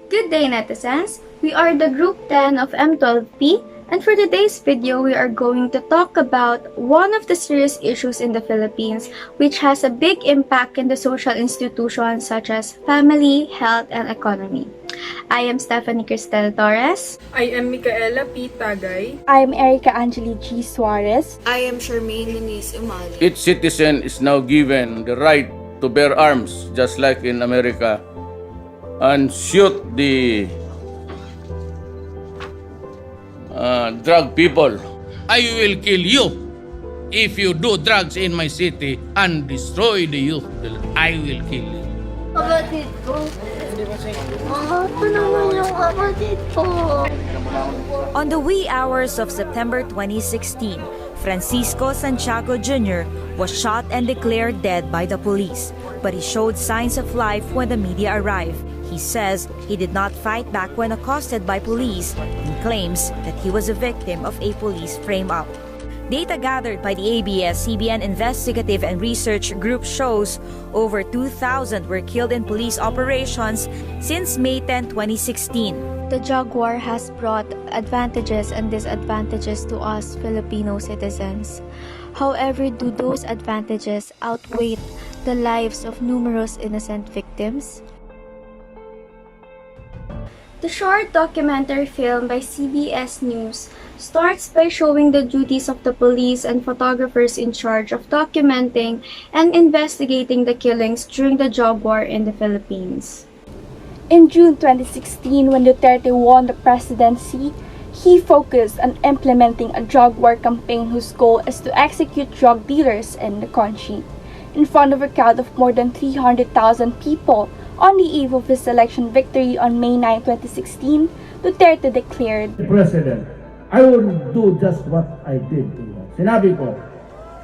Good day, netizens! We are the Group 10 of M12P, and for today's video, we are going to talk about one of the serious issues in the Philippines, which has a big impact in the social institutions such as family, health, and economy. I am Stephanie Cristel Torres. I am Micaela P. Tagay. I am Erica Angeli G. Suarez. I am Charmaine Denise Umali. Each citizen is now given the right to bear arms, just like in America, and shoot the drug people. I will kill you if you do drugs in my city and destroy the youth. I will kill you. Kapatid ko. Ano naman yung kapatid ko? On the wee hours of September 2016, Francisco Santiago Jr. was shot and declared dead by the police, but he showed signs of life when the media arrived. He says he did not fight back when accosted by police and claims that he was a victim of a police frame-up. Data gathered by the ABS-CBN Investigative and Research Group shows over 2,000 were killed in police operations since May 10, 2016. The drug war has brought advantages and disadvantages to us Filipino citizens. However, do those advantages outweigh the lives of numerous innocent victims? The short documentary film by CBS News starts by showing the duties of the police and photographers in charge of documenting and investigating the killings during the drug war in the Philippines. In June 2016, when Duterte won the presidency, he focused on implementing a drug war campaign whose goal is to execute drug dealers in the country. In front of a crowd of more than 300,000 people, on the eve of his election victory on May 9, 2016, Duterte declared, President, I will do just what I did to you. Sinabi ko,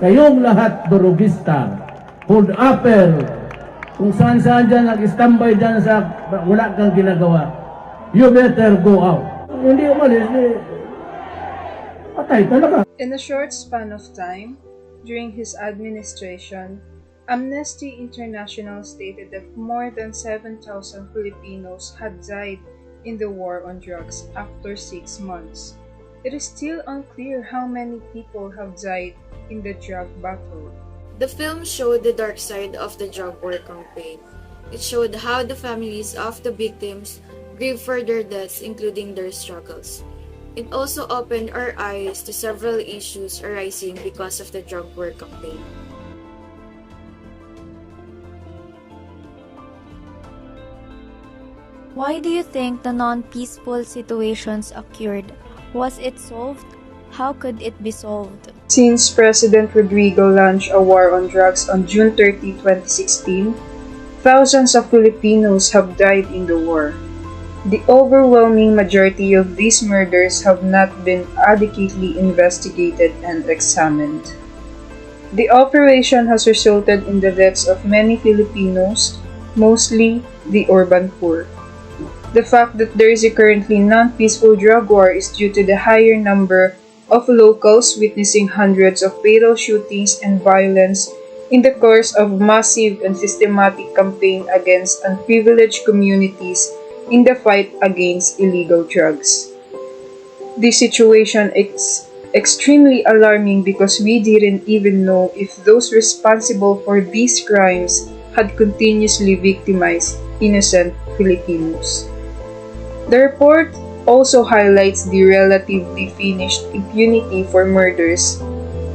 kayong lahat durugista, hold upper, kung saan-saan dyan, nag-standby dyan sa wala kang ginagawa, you better go out. Hindi umalis, patay talaga. In a short span of time, during his administration, Amnesty International stated that more than 7,000 Filipinos had died in the war on drugs after 6 months. It is still unclear how many people have died in the drug battle. The film showed the dark side of the drug war campaign. It showed how the families of the victims grieved for their deaths, including their struggles. It also opened our eyes to several issues arising because of the drug war campaign. Why do you think the non-peaceful situations occurred? Was it solved? How could it be solved? Since President Rodrigo launched a war on drugs on June 30, 2016, thousands of Filipinos have died in the war. The overwhelming majority of these murders have not been adequately investigated and examined. The operation has resulted in the deaths of many Filipinos, mostly the urban poor. The fact that there is a currently non-peaceful drug war is due to the higher number of locals witnessing hundreds of fatal shootings and violence in the course of massive and systematic campaign against unprivileged communities in the fight against illegal drugs. This situation is extremely alarming because we didn't even know if those responsible for these crimes had continuously victimized innocent Filipinos. The report also highlights the relatively finished impunity for murders,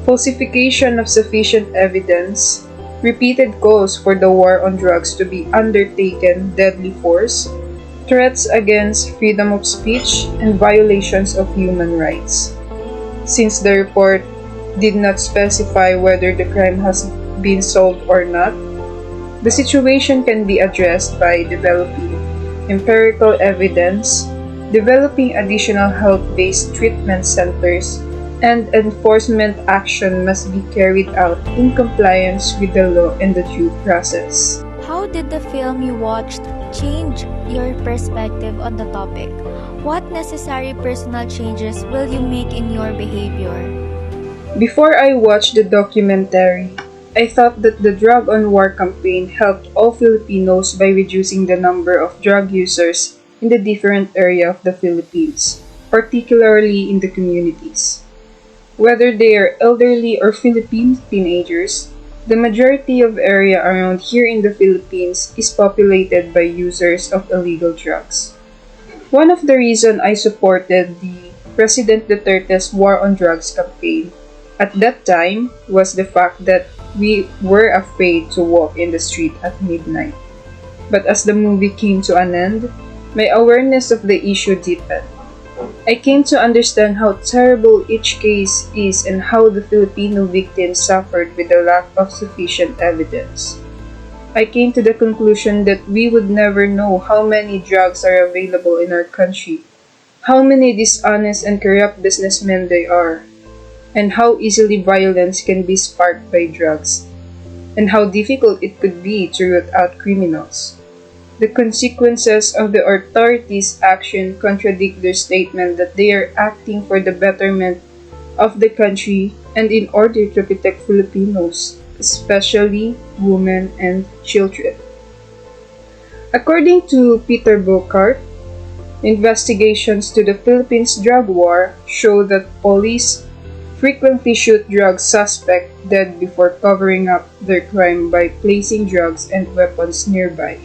falsification of sufficient evidence, repeated calls for the war on drugs to be undertaken deadly force, threats against freedom of speech, and violations of human rights. Since the report did not specify whether the crime has been solved or not, the situation can be addressed by developing empirical evidence, developing additional health-based treatment centers, and enforcement action must be carried out in compliance with the law and the due process. How did the film you watched change your perspective on the topic? What necessary personal changes will you make in your behavior? Before I watched the documentary, I thought that the Drug on War campaign helped all Filipinos by reducing the number of drug users in the different area of the Philippines, particularly in the communities. Whether they are elderly or Philippine teenagers, the majority of area around here in the Philippines is populated by users of illegal drugs. One of the reasons I supported the President Duterte's War on Drugs campaign at that time was the fact that we were afraid to walk in the street at midnight. But as the movie came to an end, my awareness of the issue deepened. I came to understand how terrible each case is and how the Filipino victims suffered with the lack of sufficient evidence. I came to the conclusion that we would never know how many drugs are available in our country, how many dishonest and corrupt businessmen there are, and how easily violence can be sparked by drugs, and how difficult it could be to root out criminals. The consequences of the authorities' action contradict their statement that they are acting for the betterment of the country and in order to protect Filipinos, especially women and children. According to Peter Bocart, investigations to the Philippines drug war show that police frequently shoot drug suspects dead before covering up their crime by placing drugs and weapons nearby.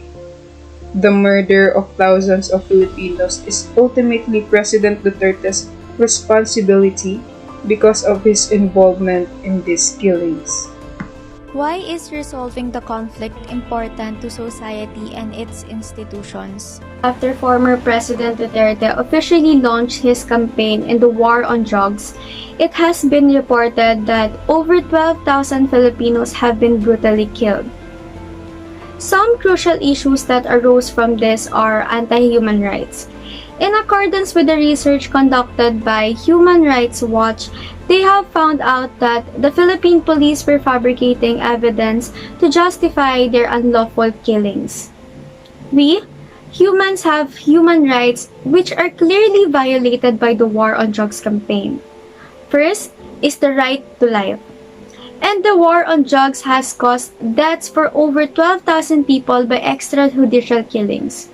The murder of thousands of Filipinos is ultimately President Duterte's responsibility because of his involvement in these killings. Why is resolving the conflict important to society and its institutions? After former President Duterte officially launched his campaign in the war on drugs, it has been reported that over 12,000 Filipinos have been brutally killed. Some crucial issues that arose from this are anti-human rights. In accordance with the research conducted by Human Rights Watch, they have found out that the Philippine police were fabricating evidence to justify their unlawful killings. We, humans, have human rights which are clearly violated by the war on drugs campaign. First is the right to life. And the war on drugs has caused deaths for over 12,000 people by extrajudicial killings.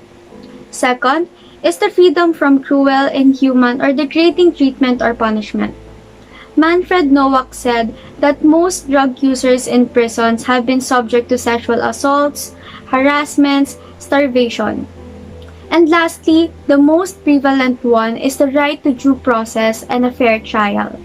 Second is the freedom from cruel, inhuman, or degrading treatment or punishment. Manfred Nowak said that most drug users in prisons have been subject to sexual assaults, harassments, starvation. And lastly, the most prevalent one is the right to due process and a fair trial.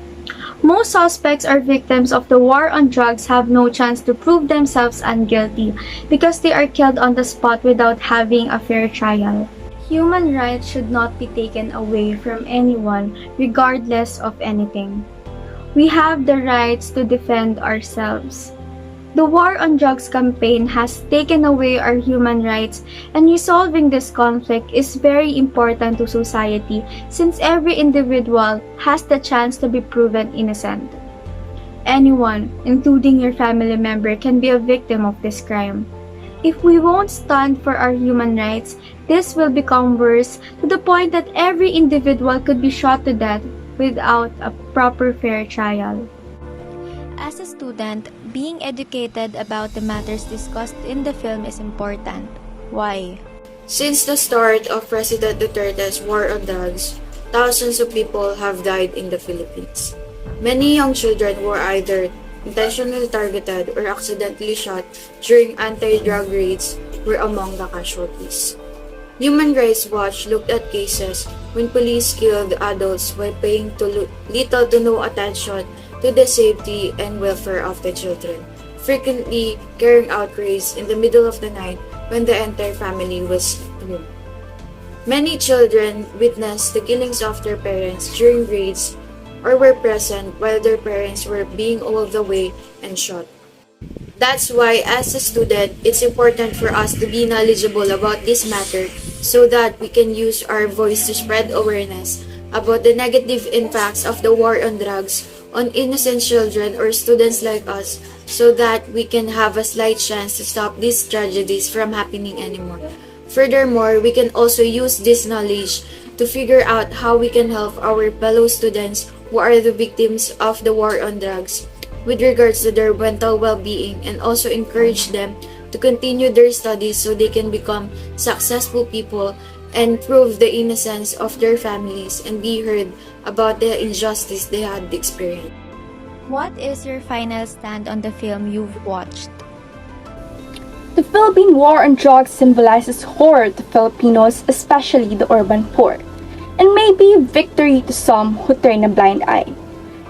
Most suspects or victims of the war on drugs have no chance to prove themselves unguilty because they are killed on the spot without having a fair trial. Human rights should not be taken away from anyone regardless of anything. We have the rights to defend ourselves. The war on drugs campaign has taken away our human rights, and resolving this conflict is very important to society since every individual has the chance to be proven innocent. Anyone, including your family member, can be a victim of this crime. If we won't stand for our human rights, this will become worse to the point that every individual could be shot to death without a proper fair trial. As a student, being educated about the matters discussed in the film is important. Why? Since the start of President Duterte's war on drugs, thousands of people have died in the Philippines. Many young children were either intentionally targeted or accidentally shot during anti-drug raids were among the casualties. Human Rights Watch looked at cases when police killed adults while paying little to no attention to the safety and welfare of the children, frequently carrying out raids in the middle of the night when the entire family was home. Many children witnessed the killings of their parents during raids or were present while their parents were being hauled away and shot. That's why, as a student, it's important for us to be knowledgeable about this matter so that we can use our voice to spread awareness about the negative impacts of the war on drugs on innocent children or students like us so that we can have a slight chance to stop these tragedies from happening anymore. Furthermore, we can also use this knowledge to figure out how we can help our fellow students who are the victims of the war on drugs with regards to their mental well-being and also encourage them to continue their studies so they can become successful people and prove the innocence of their families and be heard about the injustice they had experienced. What is your final stand on the film you've watched? The Philippine War on Drugs symbolizes horror to Filipinos, especially the urban poor, and may be a victory to some who turn a blind eye.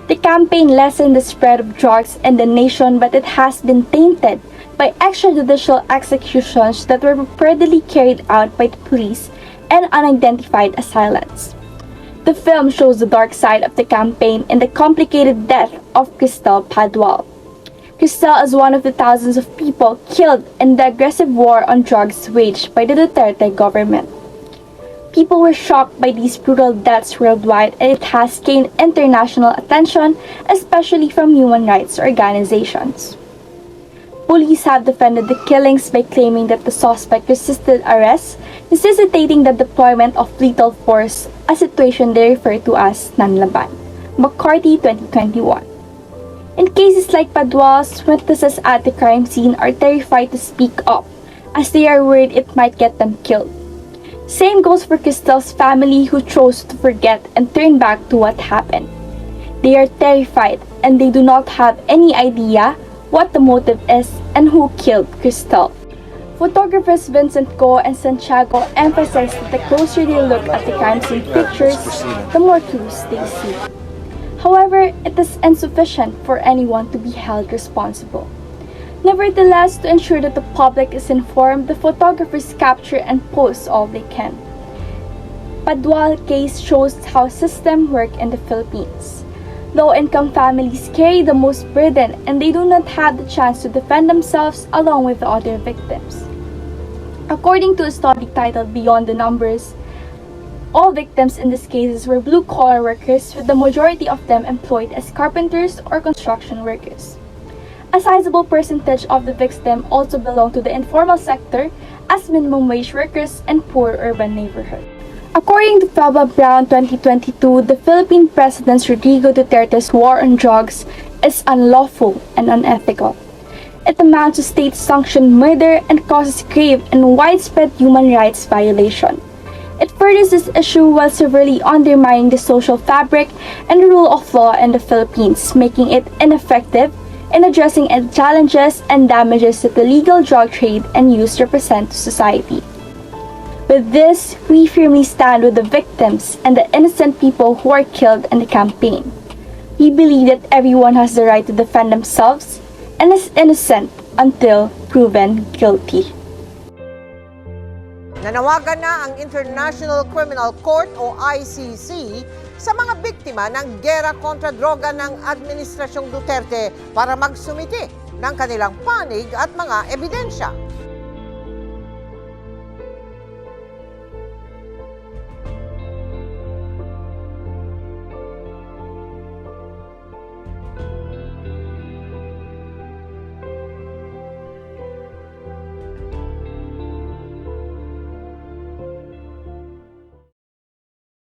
The campaign lessened the spread of drugs in the nation, but it has been tainted by extrajudicial executions that were reportedly carried out by the police and unidentified assailants. The film shows the dark side of the campaign in the complicated death of Cristel Padual. Cristel is one of the thousands of people killed in the aggressive war on drugs waged by the Duterte government. People were shocked by these brutal deaths worldwide, and it has gained international attention, especially from human rights organizations. Police have defended the killings by claiming that the suspect resisted arrest, necessitating the deployment of lethal force, a situation they refer to as nanlaban. McCarthy 2021. In cases like Padual's, witnesses at the crime scene are terrified to speak up, as they are worried it might get them killed. Same goes for Cristel's family, who chose to forget and turn back to what happened. They are terrified, and they do not have any idea what the motive is and who killed Cristel. Photographers Vincent Go and Santiago emphasize that the closer they look at the crime scene pictures, the more clues they see. However, it is insufficient for anyone to be held responsible. Nevertheless, to ensure that the public is informed, the photographers capture and post all they can. Padual case shows how systems work in the Philippines. Low-income families carry the most burden, and they do not have the chance to defend themselves along with the other victims. According to a study titled Beyond the Numbers, all victims in these cases were blue-collar workers, with the majority of them employed as carpenters or construction workers. A sizable percentage of the victims also belong to the informal sector as minimum wage workers and poor urban neighborhoods. According to Felba Brown 2022, the Philippine President Rodrigo Duterte's war on drugs is unlawful and unethical. It amounts to state-sanctioned murder and causes grave and widespread human rights violation. It furthers this issue while severely undermining the social fabric and the rule of law in the Philippines, making it ineffective in addressing the challenges and damages that the legal drug trade and use represent to society. With this, we firmly stand with the victims and the innocent people who are killed in the campaign. We believe that everyone has the right to defend themselves and is innocent until proven guilty. Nanawagan na ang International Criminal Court o ICC sa mga biktima ng gera kontra droga ng Administrasyong Duterte para magsumiti ng kanilang panig at mga ebidensya.